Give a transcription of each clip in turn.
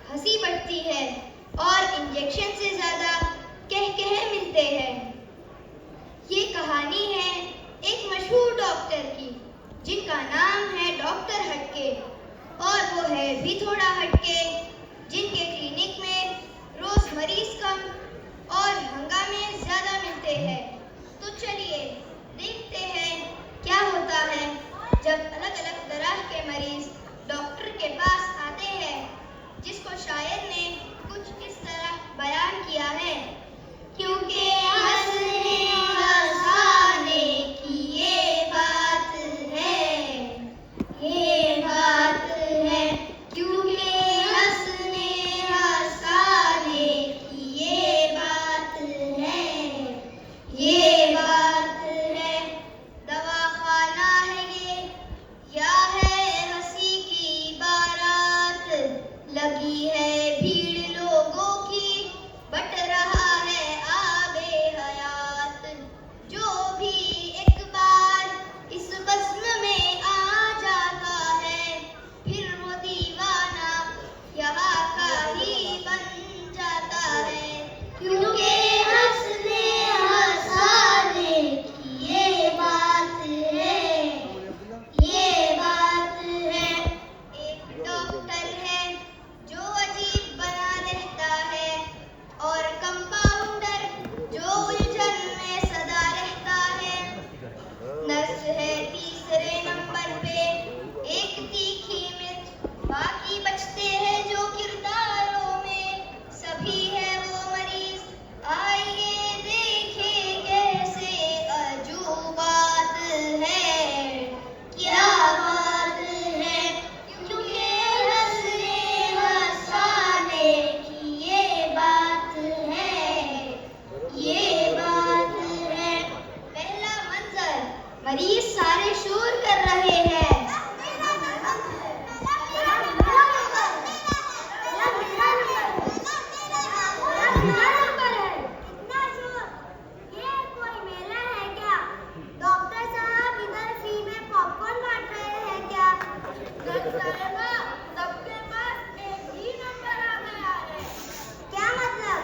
हंसी बढ़ती है और इंजेक्शन से ज़्यादा कह मिलते हैं। ये कहानी है एक मशहूर डॉक्टर की, जिनका नाम है डॉक्टर हटके, और वो है भी थोड़ा हटके, जिनके क्लिनिक में रोज मरीज कम और हंगामे ज़्यादा मिलते हैं। तो चलिए देखते हैं क्या होता है जब अलग अलग तरह के मरीज डॉक्टर के पास आते हैं, जिसको शायर ने कुछ इस तरह बयान किया है। क्योंकि हंसने हंसाने की ये बात है, ये बात है। क्योंकि हंसने हंसाने की ये बात है, ये बात है। दवाखाना है ये या है हंसी की बारात, लगी है भीड़ लोगों की, बट रहा है आबे हयात। जो भी एक बार इस बज़्म में आ जाता है, फिर वो दीवाना यहाँ का ही बन जाता है। क्योंकि हंसने हंसाने की ये बात है, ये बात है। एक डॉक्टर है जो अजीब बना रहता है, और कंपाउंडर जो उलझन में सदा रहता है। नर्स है तीसरे नंबर पे, एक तीखी मिर्च, बाकी बचते हैं जो किरदारों में। सभी है वो मरीज, आइए देखें कैसे अजूबात है, क्या बात है। क्योंकि हंसने हंसाने की ये बात है, ये बात है। पहला मंजर, मरीज सारे शोर कर रहे हैं। डॉक्टर साहब इधर फ्री में पॉपकॉर्न बांट रहे हैं क्या? सबके पास एक ही नंबर आ गया है। क्या मतलब?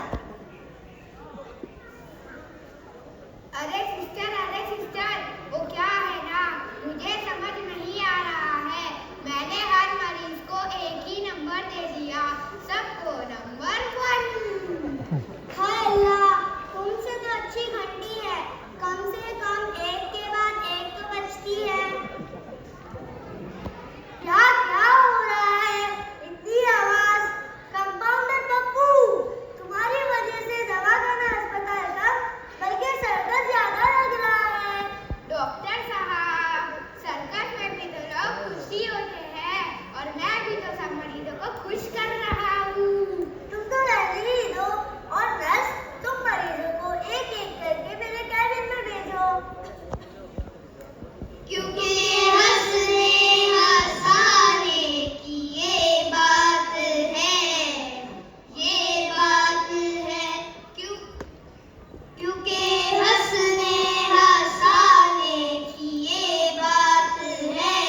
अरे सिस्टर, वो क्या है ना, मुझे समझ नहीं आ रहा है। मैंने हर मरीज को एक ही नंबर दे दिया, सबको नंबर 1। हाय अल्लाह, तुमसे तो अच्छी घंटी है, कम से कम एक के बाद एक तो बजती है। क्या क्या हो रहा है? इतनी आवाज। कंपाउंडर पप्पू, तुम्हारी वजह से दवा खाना अस्पताल कम बल्कि सर्कस ज्यादा लग रहा है। डॉक्टर साहब, सर्कस में भी तो लोग खुशी होते हैं, और मैं भी तो सब मरीजों को खुश कर रहा हूँ। तुम तो रहने ही दो, और नर्स तुम मरीजों को एक एक करके मेरे कैबिन में भेजो। क्योंकि हंसने हंसाने की ये बात है, ये बात है। क्योंकि हंसने हंसाने की ये बात है,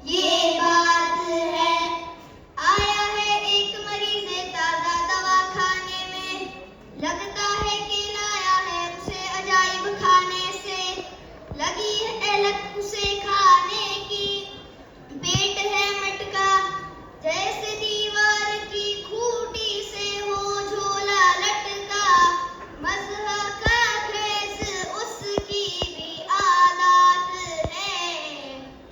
ये बात है। आया है एक मरीज ताजा दवाखाने में, लगता है कि लाया है उसे अजाइब खाने से। लगी है लत उसे खाने की, पेट है मटका जैसे दीवार की खूंटी से हो झोला लटका। मज़ह का खैस उसकी भी आदत है,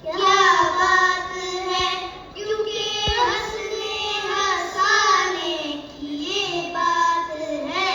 क्या बात है। क्योंकि हंसने हंसाने की ये बात है,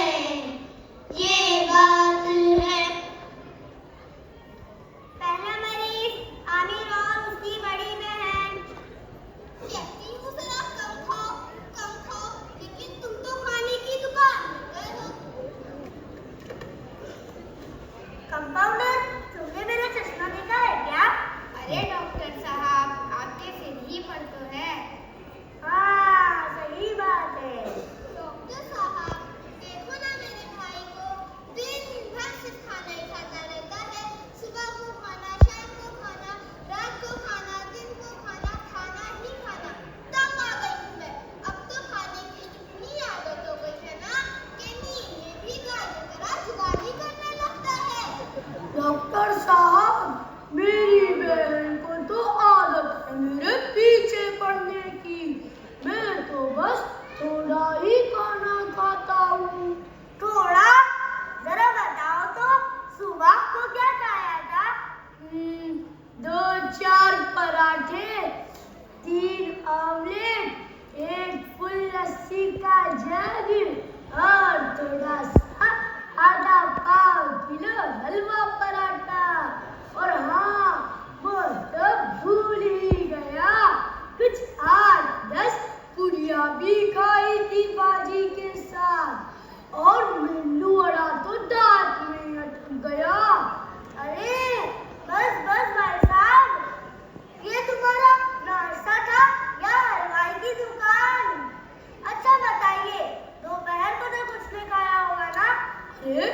अरे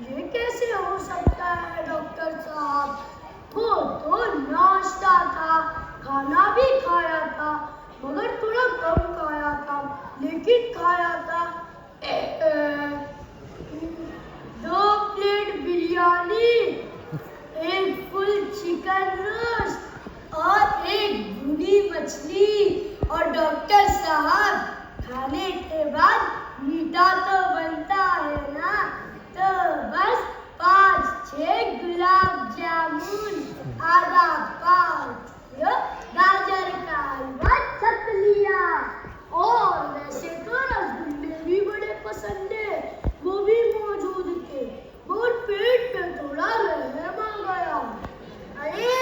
ये कैसे हो सकता है डॉक्टर साहब? वो तो नाश्ता था, खाना भी खाया था, मगर थोड़ा कम खाया था, लेकिन खाया था। 2 plate biryani, 1 full chicken roast और 1 भुनी मछली। और डॉक्टर साहब, खाने के बाद मीठा तो बनता है ना, तो बस 5-6 गुलाब जामुन, आधा पाव गाजर का हलवा छक लिया। और वैसे तो रसगुल्ले भी बड़े पसंद है, वो भी मौजूद थे, और पेट में थोड़ा रहम आ गया। अरे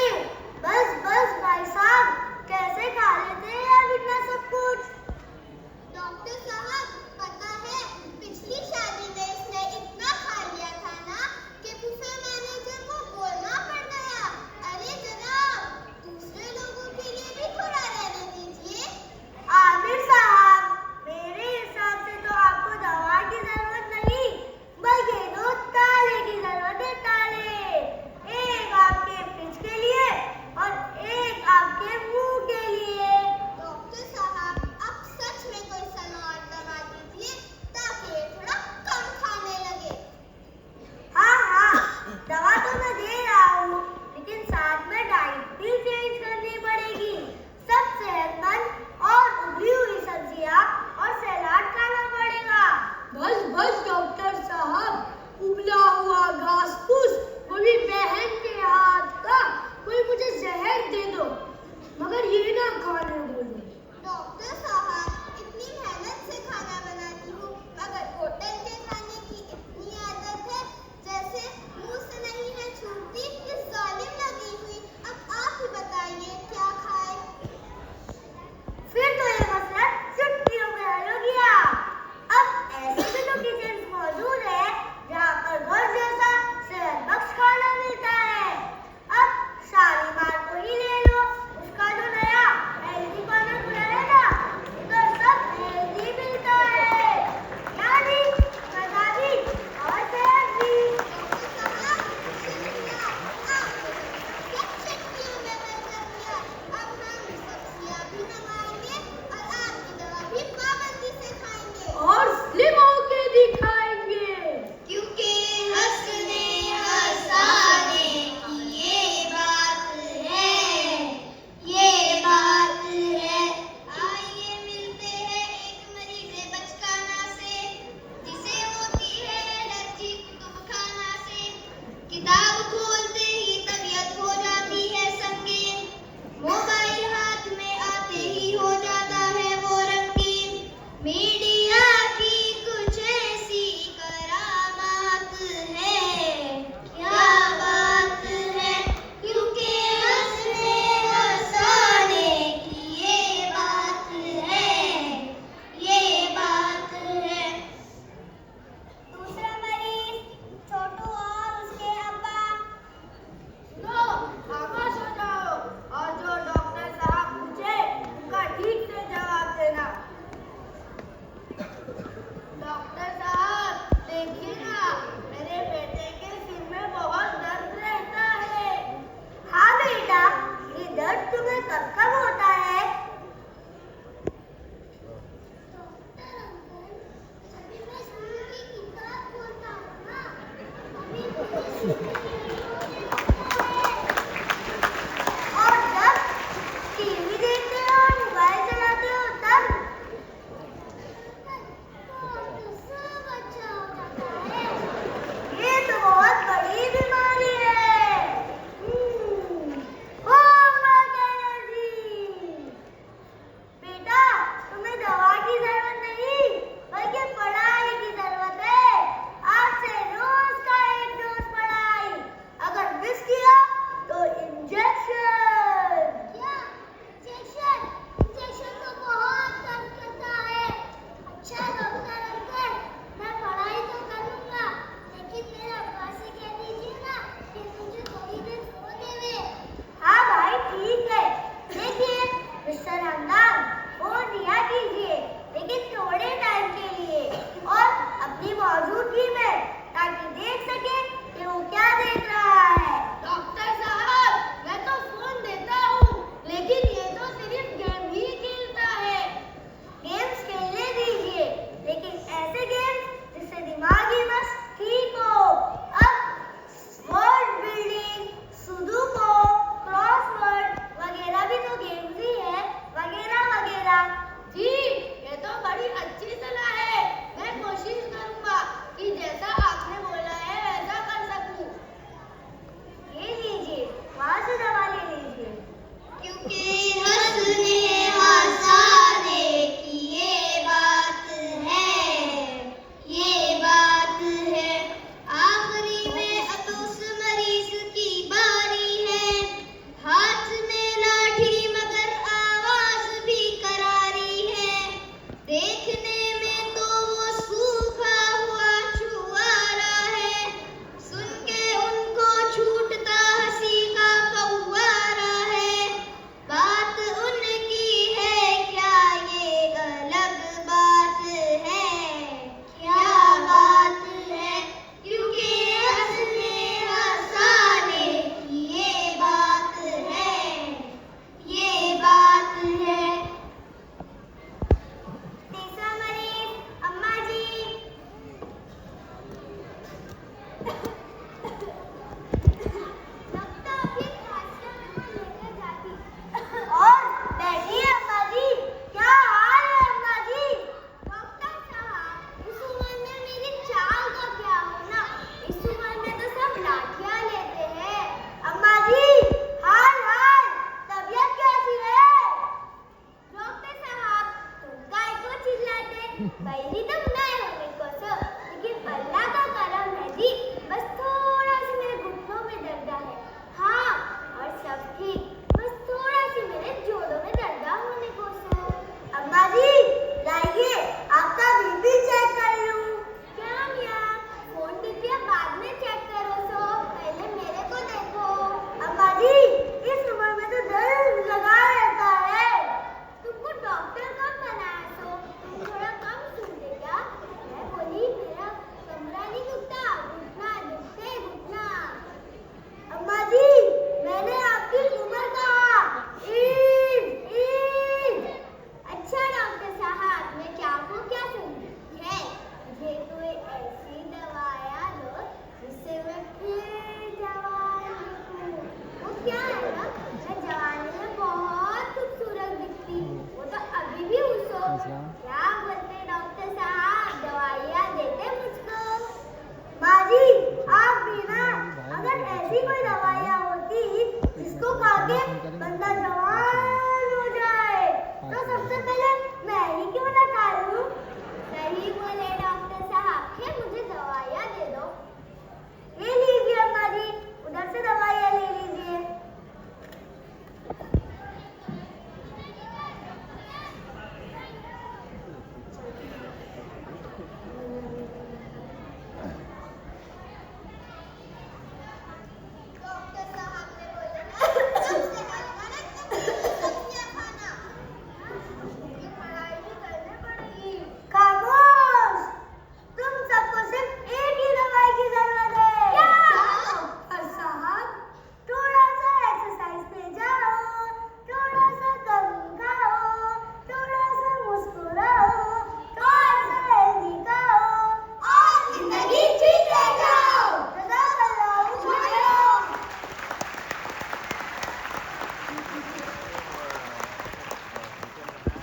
बस बस भाई साहब, कैसे खा लेते हैं यार इतना सब कुछ? डॉक्टर साहब, पता है पिछली शादी में इसने इतना खा लिया था ना कि बुफे मैनेजर को बोलना पड़ गया, अरे जनाब, दूसरे लोगों के लिए भी थोड़ा रहने दीजिए। आमिर साहब, मेरे हिसाब से तो आपको दवा की जरूरत नहीं, बल्कि 2 ताले की जरूरत है, ताले। एक आपके फ्रिज के लिए और एक आपके मुंह के लिए। डॉक्टर साहब, आप सच में कोई सलाह और दवा दीजिए ताकि ये थोड़ा कम खाने लगे। हाँ, दवा तो मैं दे रहा हूँ, लेकिन साथ में डाइट भी चेंज करनी पड़ेगी। सब सेहतमंद और उबली हुई सब्जियाँ और सलाद खाना पड़ेगा। बस बस डॉक्टर साहब, उबला हुआ घास फूस, वो भी बहन के हाथ का, कोई मुझे जहर दे दो, मगर ये ना खाने बोलो। डॉक्टर साहब, इतनी मेहनत से खाना बनाती हूँ, मगर होटल के खाने की इतनी आदत है जैसे मुंह से नहीं है छूटती कि जालिम लगी हुई। अब आप ही बताइए क्या खाए? फिर तो ये मसला चुटकियों में हल हो गया। अब ऐसे भी तो किचन मौजूद है जहाँ पर घर जैसा सेहतबख्श खाना मिलता है। अब शालीमार को ही ले लो, उसका जो नया हेल्दी कॉर्नर खुला है ना, तो सब हेल्दी मिलता है, यानी मजा भी और सेहत भी। डॉक्टर साहब, शुक्रिया, आपने सब चटनियों में हल कर दिया। अब हम सब्जियाँ भी मंगाएंगे और आपकी दवा भी पाबंदी से खाएंगे। और स्लिम होके दिखाएंगे। क्योंकि हंसने हंसाने की ये बात है, ये बात है। आइए मिलते हैं एक मरीज़ बचकाना से, जिसे होती है एलर्जी कुतुबखाना से। किताब खोलते ही तबीयत हो जाती है संगीन, मोबाइल हाथ में आते ही हो जाता है वो रंगीन। मीडिया की कुछ ऐसी करामात है, क्या बात है, क्योंकि हंसने हंसाने की ये बात है, ये बात है। दूसरा मरीज छोटू और उसके अब्बा। तो खामोश हो जाओ और जो डॉक्टर साहब पूछे उनका ठीक से जवाब देना। डॉक्टर साहब, देखिए ना, मेरे बेटे के सिर में बहुत दर्द रहता है। हाँ बेटा, ये दर्द तुम्हें कब कब होता है? डॉक्टर अंकल, अभी मैं स्कूल की किताब खोलता हूँ ना, अभी मुझे